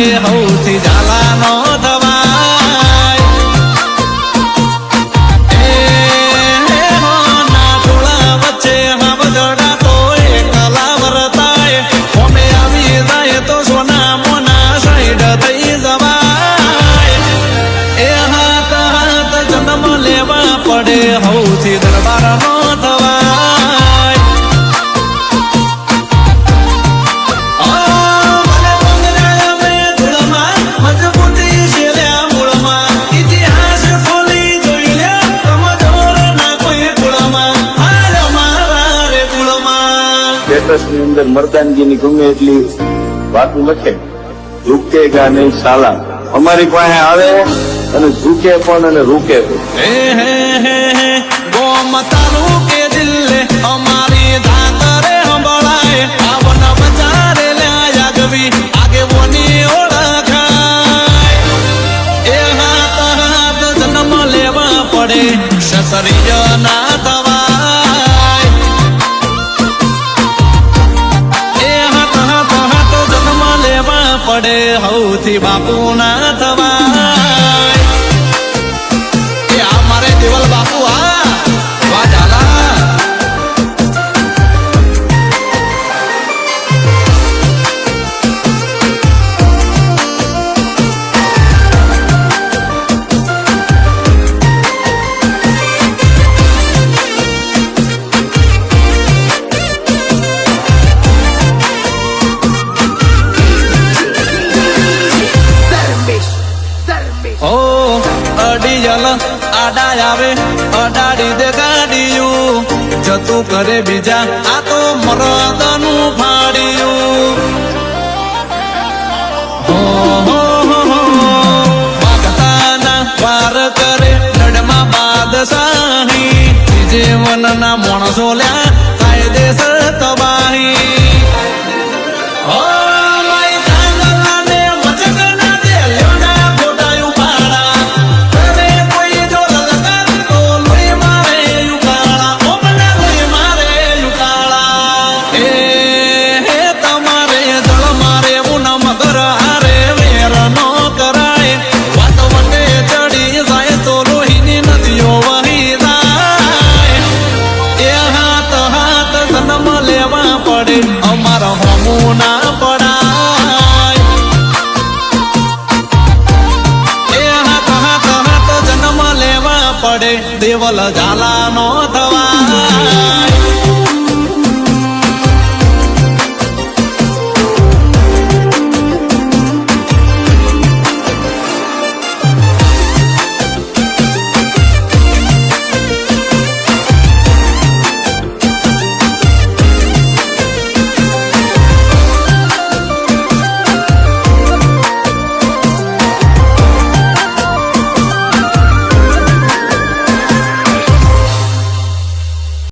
હૌથી ઝાલા નો થવાય ના ટોળા વચ્ચે હાવજડા તો એકલા વરતાય અમે આવી જાય તો સોના મોના સાઈડ થઈ જવાય એ હાથ હાથ જન્મ લેવા પડે હૌથી દરબાર નો થવાય મજબૂતી શેલ્યા મૂળમાં ઇતિહાસ ખોલી જોઈ લે કમજોર ના કોઈ કુળમાં હાલ મારા રે કુળમાં સ્ટેટસ ની અંદર મર્દાનગીની ગમે એટલી વાતો લખે ઝૂકેગા નહીં સાલા અમારી પાસે આવે અને ઝૂકે પણ અને રૂકે પણ હે ગોમ તારું કે દિલ્લે અમારી ધાતરે સંભળાય આવન બજારે લ્યા આગવી આગેવોની ઓળખાય એ હાથ હાથ જન્મ લેવા પડે ક્ષત્રિય ના થવાય એ હાથ હાથ હાથ જન્મ લેવા પડે હૌથી બાપુ ના થવાય એ આ મારે દેવલ બાપુ આ વા ઝાલા ઓ અડીયલ આડા આવે અડાડી દે ગાડીયું જતું કરે બીજા આ તો મરદનું ફાડ્યું વાગતાના વાર કરે લડમાં બાદશાહી જીવનના માણસો લ્યા કાયદેસર તબાહી અમારા હોમું ના પડાય એ હાથ હાથ હાથ જન્મ લેવા પડે દેવલ ઝાલા નો